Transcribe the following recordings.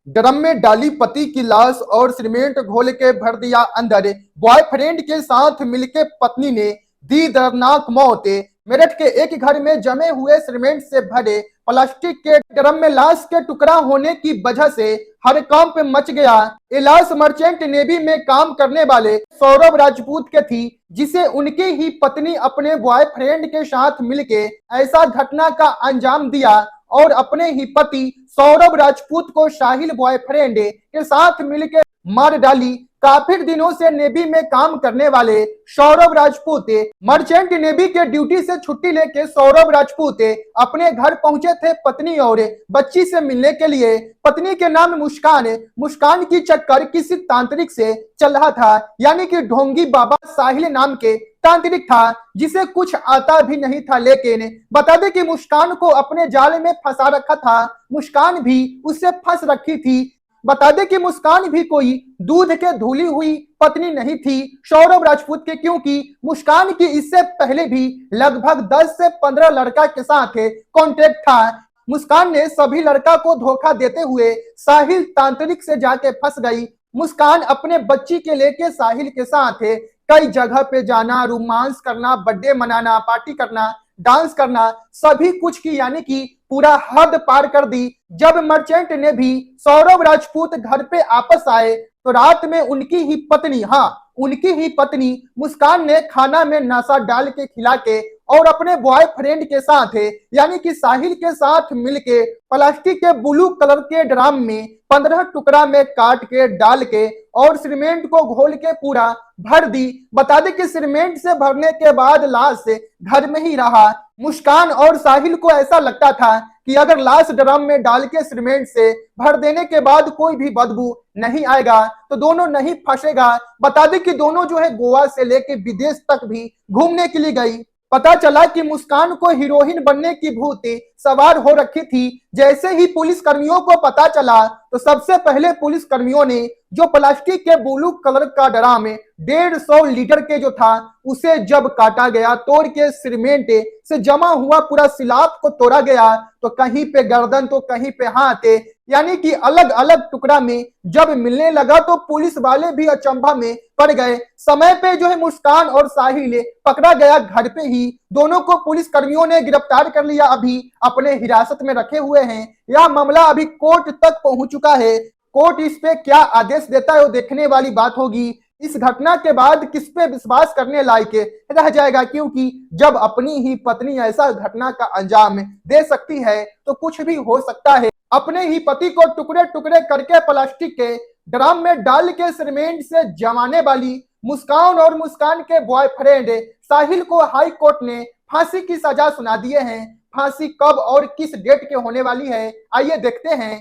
Drum में डाली पति की लाश और सीमेंट घोल के भर दिया अंदर। बॉयफ्रेंड के साथ मिलके पत्नी ने दी दर्दनाक मौत। मेरठ के एक घर में जमे हुए सीमेंट से भरे प्लास्टिक के ड्रम में लाश के टुकड़ा होने की वजह से हड़कंप मच गया। ये लाश मर्चेंट नेवी में काम करने वाले सौरभ राजपूत के थी, जिसे उनकी ही पत्नी अपने बॉयफ्रेंड के साथ मिलके ऐसा घटना का अंजाम दिया और अपने ही पति सौरभ राजपूत को साहिल बॉयफ्रेंड के साथ मिलकर मार डाली। काफी दिनों से नेवी में काम करने वाले सौरभ राजपूत मर्चेंट नेवी के ड्यूटी से छुट्टी लेके सौरभ राजपूत अपने घर पहुंचे थे पत्नी और बच्ची से मिलने के लिए। पत्नी के नाम मुस्कान की चक्कर किसी तांत्रिक से चल रहा था, यानी कि ढोंगी बाबा साहिल नाम के तांत्रिक था, जिसे कुछ आता भी नहीं था। लेकिन बता दें कि मुस्कान को अपने जाल में फंसा रखा था, मुस्कान भी उससे फंस रखी थी। बता दें कि मुस्कान भी कोई दूध के धुली हुई पत्नी नहीं थी सौरभ राजपूत के, क्योंकि मुस्कान की इससे पहले भी लगभग 10 से 15 लड़का के साथ कॉन्टेक्ट था। मुस्कान ने सभी लड़का को धोखा देते हुए साहिल तांत्रिक से जाके फंस गई। मुस्कान अपने बच्ची के लेके साहिल के साथ कई जगह पे जाना, रोमांस करना, बर्थडे मनाना, पार्टी करना, डांस करना, सभी कुछ की, यानी कि पूरा हद पार कर दी। जब मर्चेंट ने भी सौरभ राजपूत घर पे आपस आए तो रात में उनकी ही पत्नी मुस्कान ने खाना में नशा डाल के खिला के और अपने बॉयफ्रेंड के साथ यानी कि साहिल के साथ मिलके प्लास्टिक के ब्लू कलर के ड्राम में 15 टुकड़ा में काट के डाल के और सीमेंट को घोल के पूरा भर दी। बता दें कि सीमेंट से भरने के बाद लाश घर में ही रहा। मुस्कान और साहिल को ऐसा लगता था कि अगर लाश ड्रम में डाल के सीमेंट से भर देने के बाद कोई भी बदबू नहीं आएगा तो दोनों नहीं फंसेगा। बता दें कि दोनों जो है गोवा से लेके विदेश तक भी घूमने के लिए गई। पता चला कि मुस्कान को हीरोइन बनने की भूत सवार हो रखी थी। जैसे ही पुलिस कर्मियों को पता चला तो सबसे पहले पुलिस कर्मियों ने जो प्लास्टिक के ब्लू कलर का ड्राम 150 लीटर के जो था उसे जब काटा गया, तोड़ के सीमेंट से जमा हुआ पूरा सिलाब को तोड़ा गया, तो कहीं पे गर्दन तो कहीं पे हाथ, यानी कि अलग अलग टुकड़ा में जब मिलने लगा तो पुलिस वाले भी अचंभा में पड़ गए। समय पे जो है मुस्कान और साहिल पकड़ा गया घर पे ही। दोनों को पुलिस कर्मियों ने गिरफ्तार कर लिया, अभी अपने हिरासत में रखे हुए हैं। यह मामला अभी कोर्ट तक पहुंच चुका है। कोर्ट इस पे क्या आदेश देता है वो देखने वाली बात होगी। इस घटना के बाद किस पे विश्वास करने लायक रह जाएगा, क्योंकि जब अपनी ही पत्नी ऐसा घटना का अंजाम दे सकती है तो कुछ भी हो सकता है। अपने ही पति को टुकड़े टुकड़े करके प्लास्टिक के ड्रम में डाल के सीमेंट से जमाने वाली मुस्कान और मुस्कान के बॉयफ्रेंड साहिल को हाई कोर्ट ने फांसी की सजा सुना दिए हैं। फांसी कब और किस डेट के होने वाली है, आइए देखते हैं।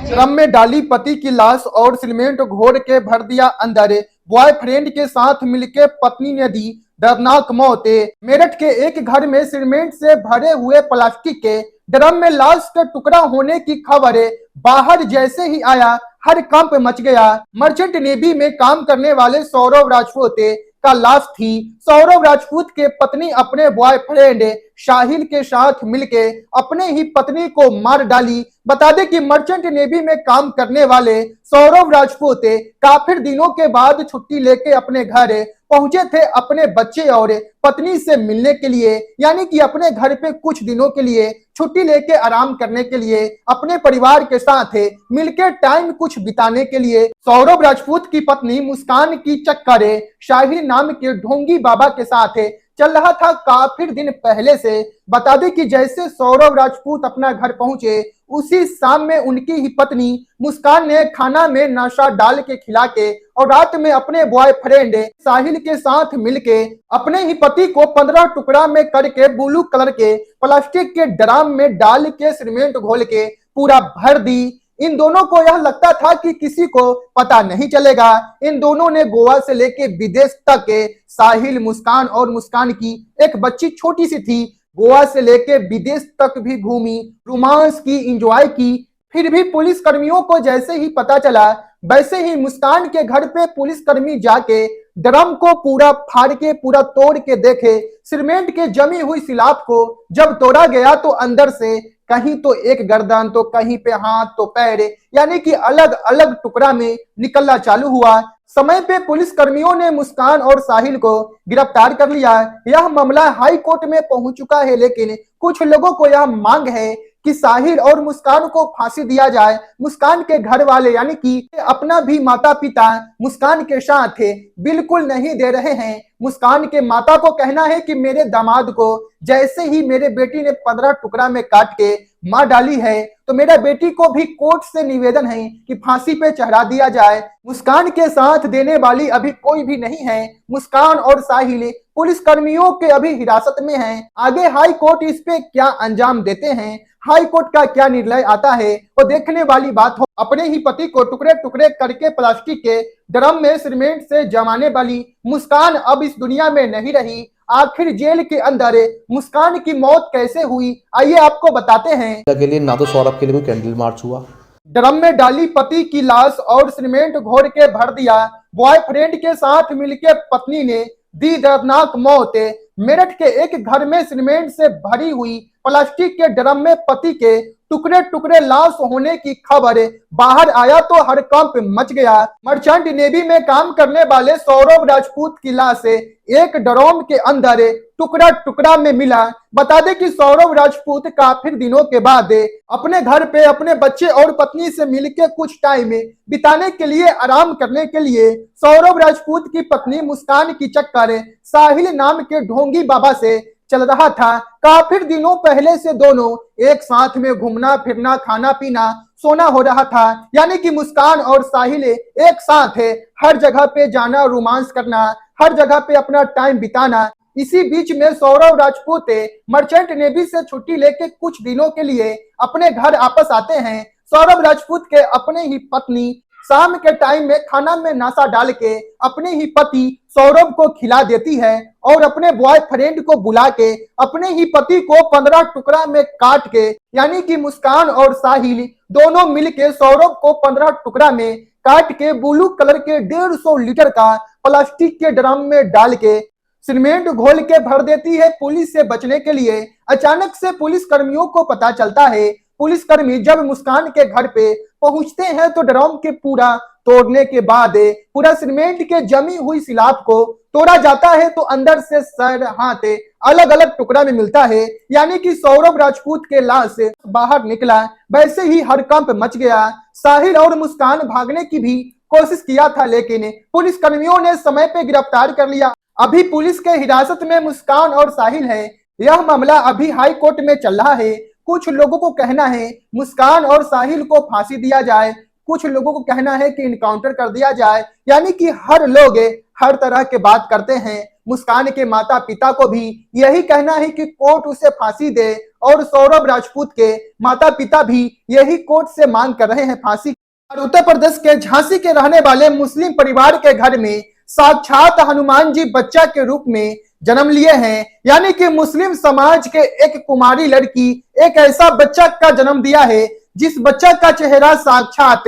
ड्रम में डाली पति की लाश और सीमेंट घोर के भर दिया अंदर। बॉयफ्रेंड के साथ मिलके पत्नी ने दी दर्दनाक मौत। मेरठ के एक घर में सीमेंट से भरे हुए प्लास्टिक के ड्रम में लाश के टुकड़ा होने की खबर बाहर जैसे ही आया हड़कंप मच गया। मर्चेंट नेवी में काम करने वाले सौरभ राजपूत का लाश थी। सौरभ राजपूत के पत्नी अपने बॉयफ्रेंड साहिल के साथ मिलके अपने ही पत्नी को मार डाली। बता दें कि मर्चेंट नेवी में काम करने वाले सौरभ राजपूत काफी दिनों के बाद छुट्टी लेके अपने घर पहुंचे थे अपने बच्चे और पत्नी से मिलने के लिए, यानी कि अपने घर पे कुछ दिनों के लिए छुट्टी लेके आराम करने के लिए, अपने परिवार के साथ मिलकर टाइम कुछ बिताने के लिए। सौरभ राजपूत की पत्नी मुस्कान की चक्कर साहिल नाम के ढोंगी बाबा के साथ चल रहा था काफी दिन पहले से। बता दें कि जैसे सौरभ राजपूत अपना घर पहुंचे उसी शाम में उनकी ही पत्नी मुस्कान ने खाना में नशा डाल के खिला के और रात में अपने बॉयफ्रेंड साहिल के साथ मिलके अपने ही पति को 15 टुकड़ा में करके ब्लू कलर के प्लास्टिक के ड्राम में डाल के सीमेंट घोल के पूरा भर दी। इन दोनों को यह लगता था कि किसी को पता नहीं चलेगा। इन दोनों ने गोवा से लेके विदेश तक साहिल, मुस्कान और मुस्कान की एक बच्ची छोटी सी थी, गोवा से लेके विदेश तक भी घूमी, रोमांस की, एंजॉय की। फिर भी पुलिस कर्मियों को जैसे ही पता चला वैसे ही मुस्कान के घर पे पुलिस कर्मी जाके ड्रम को पूरा फाड़ के पूरा तोड़ के देखे। सीमेंट के जमी हुई सिलाब को जब तोड़ा गया तो अंदर से कहीं तो एक गर्दन, तो कहीं पे हाथ, तो पैर, यानी कि अलग अलग टुकड़ा में निकलना चालू हुआ। समय पे पुलिस कर्मियों ने मुस्कान और साहिल को गिरफ्तार कर लिया। यह मामला हाई कोर्ट में पहुंच चुका है, लेकिन कुछ लोगों को यह मांग है कि साहिल और मुस्कान को फांसी दिया जाए। मुस्कान के घर वाले यानी कि अपना भी माता पिता मुस्कान के साथ बिल्कुल नहीं दे रहे हैं। मुस्कान के माता को कहना है कि मेरे दामाद को जैसे ही मेरे बेटी ने 15 टुकड़ा में काट के मार डाली है, तो मेरा बेटी को भी कोर्ट से निवेदन है कि फांसी पे चढ़ा दिया जाए। मुस्कान के साथ देने वाली अभी कोई भी नहीं है। मुस्कान और साहिल पुलिस कर्मियों के अभी हिरासत में हैं। आगे हाई कोर्ट इस पे क्या अंजाम देते हैं, हाई कोर्ट का क्या निर्णय आता है, वो देखने वाली बात हो। अपने ही पति को टुकड़े टुकड़े करके प्लास्टिक के ड्रम में सीमेंट से जमाने वाली मुस्कान अब इस दुनिया में नहीं रही। आखिर जेल के अंदर मुस्कान की मौत कैसे हुई, आइए आपको बताते हैं। के लिए ना तो सौरभ के लिए कोई कैंडल मार्च हुआ, ड्रम में डाली पति की लाश और सीमेंट घोर के भर दिया। बॉयफ्रेंड के साथ मिलकर पत्नी ने दी दर्दनाक मौत। मेरठ के एक घर में सीमेंट से भरी हुई प्लास्टिक के ड्रम में पति के टुकड़े टुकड़े लाश होने की खबर बाहर आया तो हड़कंप मच गया। मर्चेंट नेवी में काम करने वाले सौरभ राजपूत की लाश एक ड्रम के अंदर टुकड़ा टुकड़ा में मिला। बता दें कि सौरभ राजपूत काफी दिनों के बाद अपने घर पे अपने बच्चे और पत्नी से मिलकर कुछ टाइम बिताने के लिए, आराम करने के लिए सौरभ राजपूत की पत्नी मुस्कान की चक्कर साहिल नाम के ढोंगी बाबा से चल रहा था। काफी दिनों पहले से दोनों एक साथ में घूमना फिरना, खाना पीना, सोना हो रहा था। यानी कि मुस्कान और साहिल एक साथ है, हर जगह पे जाना, रोमांस करना, हर जगह पे अपना टाइम बिताना। इसी बीच में सौरभ राजपूत मर्चेंट नेवी से छुट्टी लेके कुछ दिनों के लिए अपने घर वापस आते हैं। सौरभ राजपूत के अपने ही पत्नी शाम के टाइम में खाना में नशा डाल के अपने ही पति सौरभ को खिला देती है और अपने बॉयफ्रेंड को बुला के अपने ही पति को 15 टुकड़ा में काट के, यानी कि मुस्कान और साहिल दोनों मिलके सौरभ को 15 टुकड़ा में काट के ब्लू कलर के 150 लीटर का प्लास्टिक के ड्रम में डाल के सीमेंट घोल के भर देती है पुलिस से बचने के लिए। अचानक से पुलिस कर्मियों को पता चलता है। पुलिसकर्मी जब मुस्कान के घर पे पहुंचते हैं तो ड्रम के पूरा तोड़ने के बाद पूरा सीमेंट के जमी हुई सिलाब को तोड़ा जाता है, तो अंदर से सर हाथ अलग अलग टुकड़ा में मिलता है। यानी कि सौरभ राजपूत के लाश बाहर निकला। वैसे ही हड़कंप मच गया। साहिल और मुस्कान भागने की भी कोशिश किया था, लेकिन पुलिस कर्मियों ने समय पे गिरफ्तार कर लिया। अभी पुलिस के हिरासत में मुस्कान और साहिल है। यह मामला अभी हाई कोर्ट में चल रहा है। कुछ लोगों को कहना है मुस्कान और साहिल को फांसी दिया जाए, कुछ लोगों को कहना है कि इनकाउंटर कर दिया जाए। यानी कि हर लोग हर तरह के बात करते हैं। मुस्कान के माता पिता को भी यही कहना है कि कोर्ट उसे फांसी दे, और सौरभ राजपूत के माता पिता भी यही कोर्ट से मांग कर रहे हैं फांसी। और उत्तर प्रदेश के झांसी के रहने वाले मुस्लिम परिवार के घर में साक्षात हनुमान जी बच्चा के रूप में जन्म लिए हैं। यानी कि मुस्लिम समाज के एक कुमारी लड़की एक ऐसा बच्चा का जन्म दिया है जिस बच्चा का चेहरा साक्षात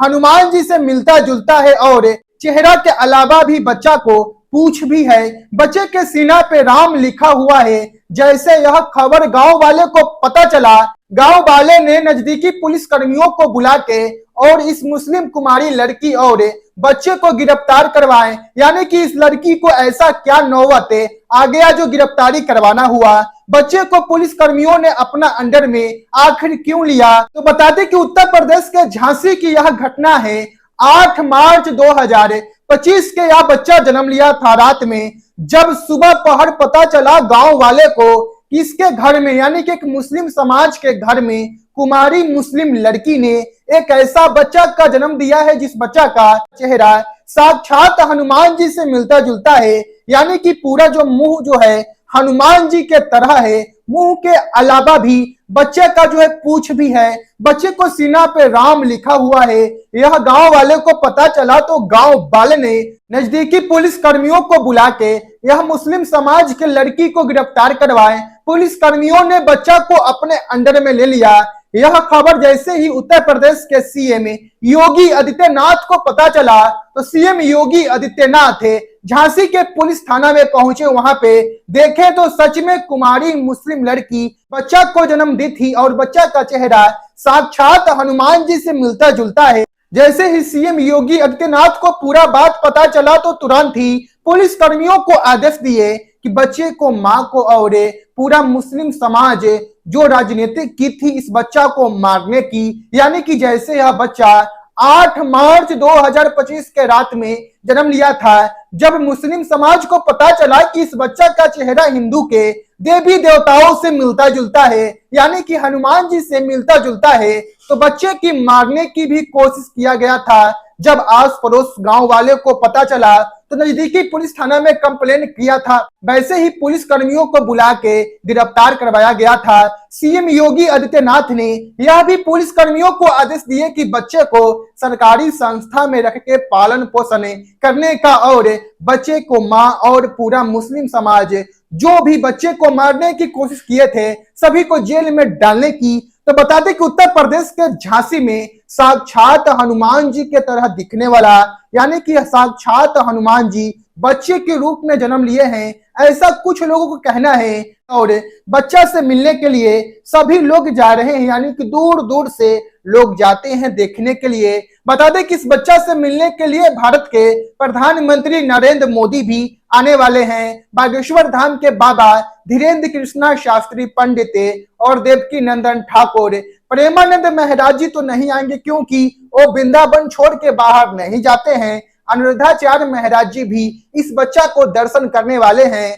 हनुमान जी से मिलता जुलता है, और चेहरा के अलावा भी बच्चा को पूंछ भी है। बच्चे के सीना पे राम लिखा हुआ है। जैसे यह खबर गांव वाले को पता चला, गांव वाले ने नजदीकी पुलिस कर्मियों को बुला के और इस मुस्लिम कुमारी लड़की और बच्चे को गिरफ्तार करवाए। यानी कि इस लड़की को ऐसा क्या नौबत आ गया जो गिरफ्तारी करवाना हुआ। बच्चे को पुलिस कर्मियों ने अपना अंडर में आखिर क्यों लिया, तो बताते कि उत्तर प्रदेश के झांसी की यह घटना है। 8 मार्च 2025 के यह बच्चा जन्म लिया था रात में। जब सुबह पहर पता चला गांव वाले को किसके घर में, यानी कि एक मुस्लिम समाज के घर में कुमारी मुस्लिम लड़की ने एक ऐसा बच्चा का जन्म दिया है जिस बच्चा का चेहरा साक्षात हनुमान जी से मिलता जुलता है। यानी कि पूरा जो मुंह जो है हनुमान जी के तरह है। मुंह के अलावा भी बच्चे का जो है पूंछ भी है। बच्चे को सीना पे राम लिखा हुआ है। यह गांव वाले को पता चला तो गांव वाले ने नजदीकी पुलिस कर्मियों को बुला के यह मुस्लिम समाज के लड़की को गिरफ्तार करवाए। पुलिस कर्मियों ने बच्चा को अपने अंडर में ले लिया। यह खबर जैसे ही उत्तर प्रदेश के सीएम योगी आदित्यनाथ को पता चला तो सीएम योगी आदित्यनाथ झांसी के पुलिस थाना में पहुंचे। वहां पे देखे तो सच में कुमारी मुस्लिम लड़की बच्चा को जन्म दी थी और बच्चा का चेहरा साक्षात हनुमान जी से मिलता जुलता है। जैसे ही सीएम योगी आदित्यनाथ को पूरा बात पता चला तो तुरंत ही पुलिस कर्मियों को आदेश दिए कि बच्चे को, मां को और पूरा मुस्लिम समाज जो राजनीति की थी इस बच्चा को मारने की, यानी कि जैसे यह बच्चा 8 मार्च 2025 के रात में जन्म लिया था। जब मुस्लिम समाज को पता चला कि इस बच्चा का चेहरा हिंदू के देवी देवताओं से मिलता जुलता है, यानी कि हनुमान जी से मिलता जुलता है, तो बच्चे की मारने की भी कोशिश किया गया था। जब आस पड़ोस गांव वाले को पता चला तो नजदीकी पुलिस थाना में कंप्लेन किया था। वैसे ही पुलिस कर्मियों को बुला के गिरफ्तार करवाया गया था। सीएम योगी आदित्यनाथ ने यह भी पुलिस कर्मियों को आदेश दिए कि बच्चे को सरकारी संस्था में रख के पालन पोषण करने का और बच्चे को मां और पूरा मुस्लिम समाज जो भी बच्चे को मारने की कोशिश किए थे सभी को जेल में डालने की। तो बता दें कि उत्तर प्रदेश के झांसी में साक्षात हनुमान जी के तरह दिखने वाला, यानी कि साक्षात हनुमान जी बच्चे के रूप में जन्म लिए हैं, ऐसा कुछ लोगों को कहना है। और बच्चा से मिलने के लिए सभी लोग जा रहे हैं, यानी कि दूर दूर से लोग जाते हैं देखने के लिए। बता दें कि इस बच्चा से मिलने के लिए भारत के प्रधानमंत्री नरेंद्र मोदी भी आने वाले हैं। बागेश्वर धाम के बाबा धीरेन्द्र कृष्णा शास्त्री पंडित और देवकी नंदन ठाकुर, प्रेमानंद महाराज जी तो नहीं आएंगे क्योंकि वो वृंदावन छोड़ के बाहर नहीं जाते हैं। अनिरुद्धाचार्य महाराज जी भी इस बच्चा को दर्शन करने वाले हैं।